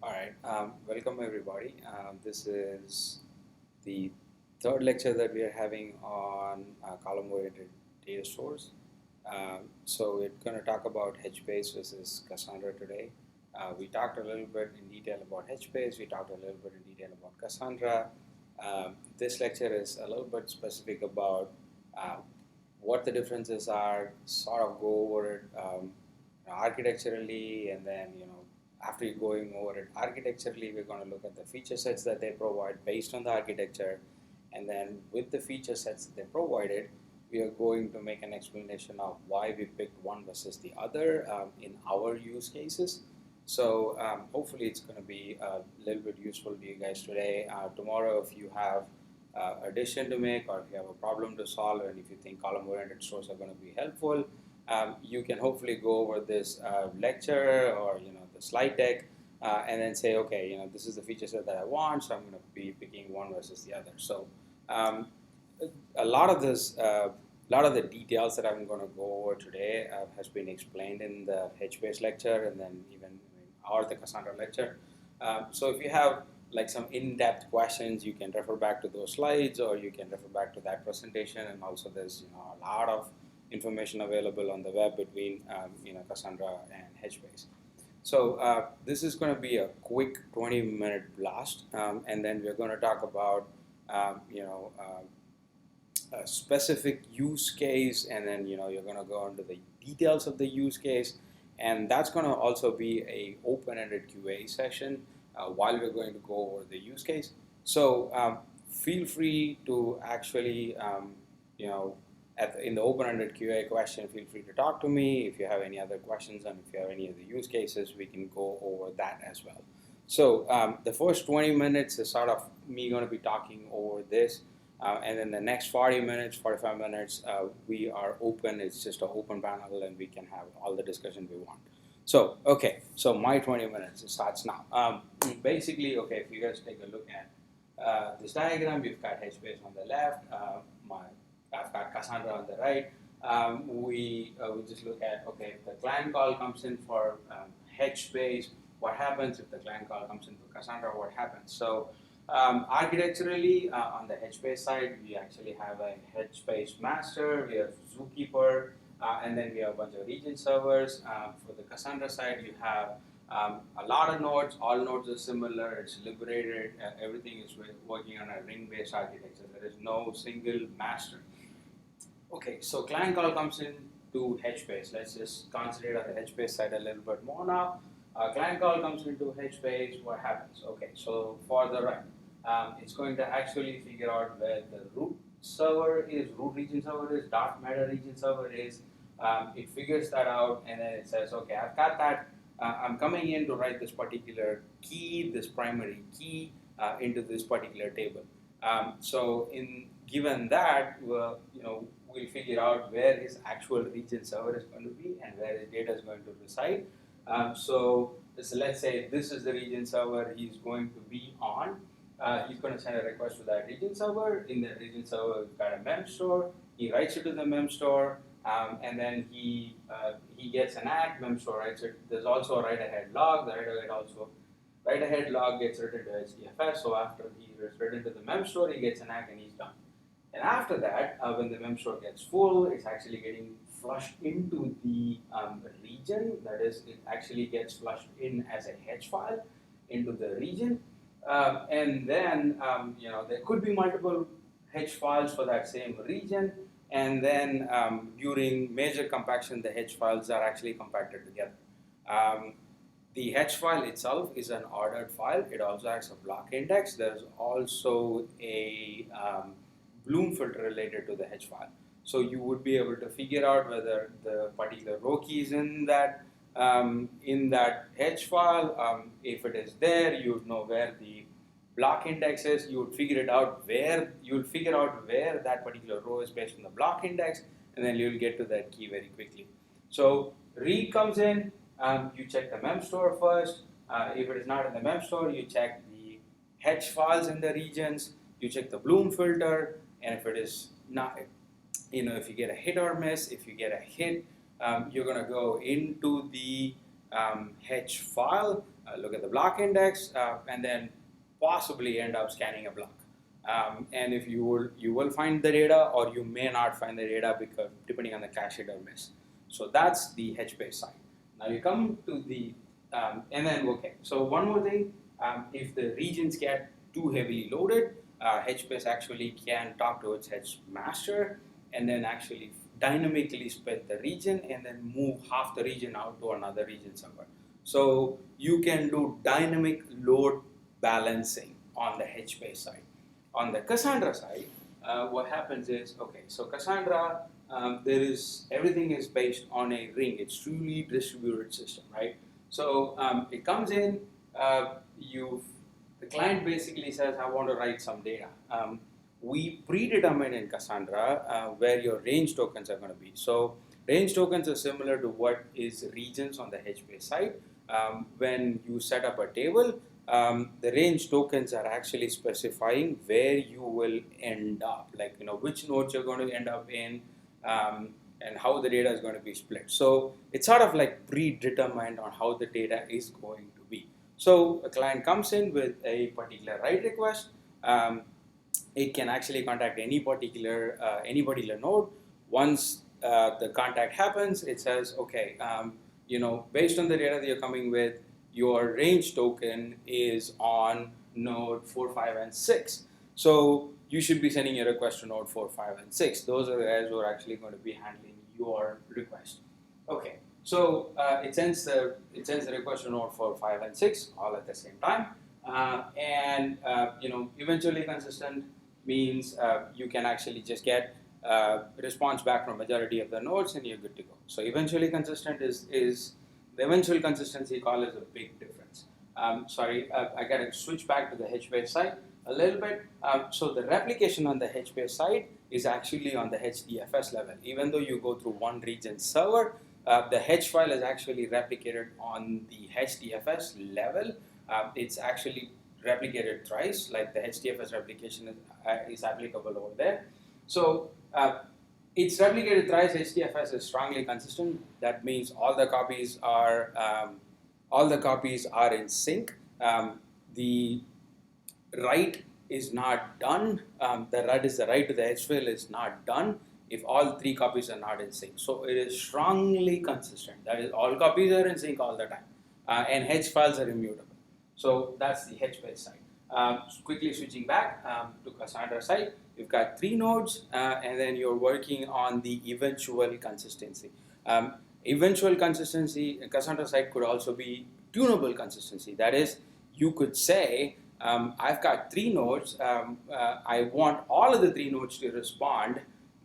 All right, welcome everybody. This is the third lecture that we are having on column-oriented data stores. So we're going to talk about HBase versus Cassandra today. We talked a little bit in detail about HBase. We talked a little bit in detail about Cassandra. This lecture is a little bit specific about what the differences are, sort of go over it architecturally, and then after you're going over it architecturally, we're going to look at the feature sets that they provide based on the architecture, and then with the feature sets that they provided, we are going to make an explanation of why we picked one versus the other in our use cases. So hopefully it's going to be a little bit useful to you guys today. Tomorrow, if you have addition to make, or if you have a problem to solve, and if you think column-oriented stores are going to be helpful, you can hopefully go over this lecture or the slide deck and then say, okay, this is the feature set that I want, so I'm going to be picking one versus the other. So a lot of the details that I'm going to go over today has been explained in the HBase lecture and then even or the Cassandra lecture. So if you have like some in-depth questions, you can refer back to those slides, or you can refer back to that presentation. And also there's a lot of information available on the web between Cassandra and HBase. So this is going to be a quick 20-minute blast, and then we're going to talk about a specific use case, and then you're going to go into the details of the use case, and that's going to also be a open-ended QA session while we're going to go over the use case. So feel free to actually in the open-ended QA question, feel free to talk to me if you have any other questions, and if you have any of the use cases, we can go over that as well. So the first 20 minutes is sort of me going to be talking over this, and then the next 40 minutes, 45 minutes, we are open. It's just an open panel, and we can have all the discussion we want. So, okay, so my 20 minutes starts now. Basically, okay, if you guys take a look at this diagram, we've got HBase on the left, I've got Cassandra on the right. We just look at, okay, if the client call comes in for HBase, what happens? If the client call comes in for Cassandra, what happens? So architecturally, on the HBase side, we actually have a HBase master, we have Zookeeper, and then we have a bunch of region servers. For the Cassandra side, you have a lot of nodes. All nodes are similar. It's liberated. Everything is working on a ring-based architecture. There is no single master. Okay, so client call comes in to HBase. Let's just concentrate on the HBase side a little bit more now. Client call comes into HBase. What happens? Okay, so for the run, it's going to actually figure out where the root server is, root region server is, .meta region server is. It figures that out, and then it says, okay, I've got that. I'm coming in to write this particular key, this primary key, into this particular table. So given that, we'll figure out where his actual region server is going to be and where his data is going to reside. So let's say this is the region server he's going to be on. He's going to send a request to that region server. In the region server, we've got a mem store. He writes it to the mem store, and then he gets an ACK. Mem store writes it. There's also a write-ahead log. The write-ahead log gets written to HDFS. So after he is written to the mem store, he gets an ACK and he's done. And after that, when the mem store gets full, it's actually getting flushed into the region. That is, it actually gets flushed in as a H file into the region. And then, there could be multiple H files for that same region. And then during major compaction, the H files are actually compacted together. The H file itself is an ordered file. It also has a block index. There's also a Bloom filter related to the H file. So you would be able to figure out whether the particular row key is in that H file. If it is there, you would know where the block index is. You would figure out where that particular row is based on the block index, and then you'll get to that key very quickly. So read comes in. You check the mem store first. If it is not in the mem store, you check the H files in the regions. You check the Bloom filter, and if it is not, if you get a hit or miss, if you get a hit, you're going to go into the H file, look at the block index, and then possibly end up scanning a block. And if you will find the data, or you may not find the data, because depending on the cache hit or miss. So that's the HBase side. Now you come to the and then okay. So one more thing, if the regions get too heavily loaded, HBase actually can talk to its H master and then actually dynamically split the region and then move half the region out to another region somewhere. So you can do dynamic load balancing on the HBase side. On the Cassandra side, what happens is, okay, so Cassandra, everything is based on a ring. It's truly distributed system, right? So it comes in, the client basically says, I want to write some data. We predetermine in Cassandra where your range tokens are going to be. So range tokens are similar to what is regions on the HBase side. When you set up a table, the range tokens are actually specifying where you will end up, like which nodes you're going to end up in, and how the data is going to be split. So it's sort of like predetermined on how the data is going to be. So a client comes in with a particular write request. It can actually contact any particular node. Once the contact happens, it says, okay, based on the data that you're coming with, your range token is on node 4, 5, and 6. So you should be sending a request to node 4, 5, and 6. Those are the guys who are actually going to be handling your request. Okay, so it sends the request to node 4, 5, and 6 all at the same time. Eventually consistent means you can actually just get response back from majority of the nodes and you're good to go. So eventually consistent is the eventual consistency call is a big difference. I got to switch back to the HBase side a little bit. So the replication on the HBase side is actually on the HDFS level. Even though you go through one region server, the H file is actually replicated on the HDFS level. It's actually replicated thrice, like the HDFS replication is applicable over there. So it's replicated thrice. HDFS is strongly consistent. That means all the copies are in sync. The write is not done. The write to the H file is not done if all 3 copies are not in sync. So it is strongly consistent. That is, all copies are in sync all the time, and H files are immutable. So that's the HBase side. Quickly switching back to Cassandra side, you've got 3 nodes, and then you're working on the eventual consistency. Eventual consistency, Cassandra side could also be tunable consistency. That is, you could say, I've got 3 nodes. I want all of the 3 nodes to respond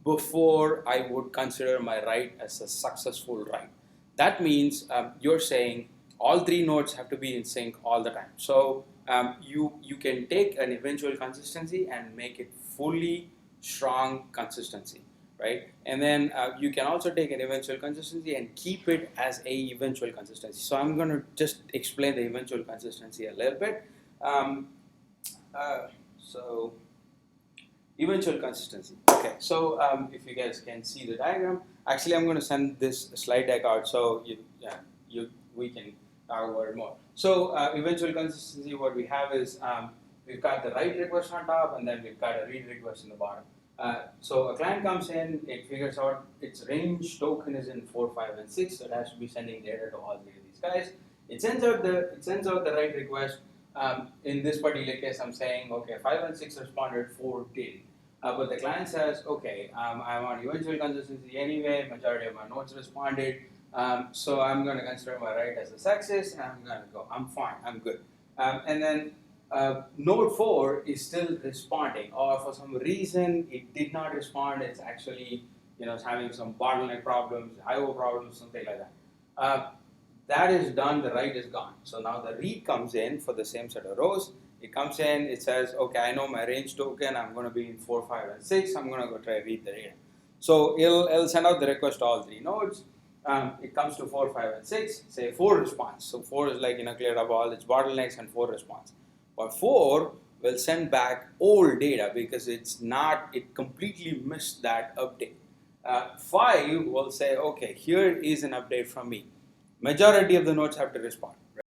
before I would consider my write as a successful write. That means you're saying all 3 nodes have to be in sync all the time. So you can take an eventual consistency and make it fully strong consistency, right? And then you can also take an eventual consistency and keep it as a eventual consistency. So I'm going to just explain the eventual consistency a little bit. So eventual consistency. Okay, so if you guys can see the diagram, actually I'm going to send this slide deck out so we can talk about it more. So eventual consistency, what we have is we've got the write request on top, and then we've got a read request in the bottom. So a client comes in, it figures out its range token is in 4, 5, and 6, so it has to be sending data to all 3 of these guys. It sends out the write request. In this particular case, I'm saying, okay, 5 and 6 responded, 4 did. But the client says, okay, I want eventual consistency anyway, majority of my nodes responded, so I'm going to consider my write as a success, and I'm going to go, I'm fine, I'm good. And then node 4 is still responding, or for some reason it did not respond, it's actually it's having some bottleneck problems, IO problems, something like that. That is done, the write is gone. So now the read comes in for the same set of rows. It comes in, it says, okay, I know my range token, I'm going to be in 4, 5, and 6, I'm going to go try read the data. So it'll send out the request to all 3 nodes. It comes to 4, 5, and 6, say 4 response. So 4 is like, cleared up all its bottlenecks, and 4 response. But 4 will send back old data because it completely missed that update. 5 will say, okay, here is an update from me. Majority of the nodes have to respond.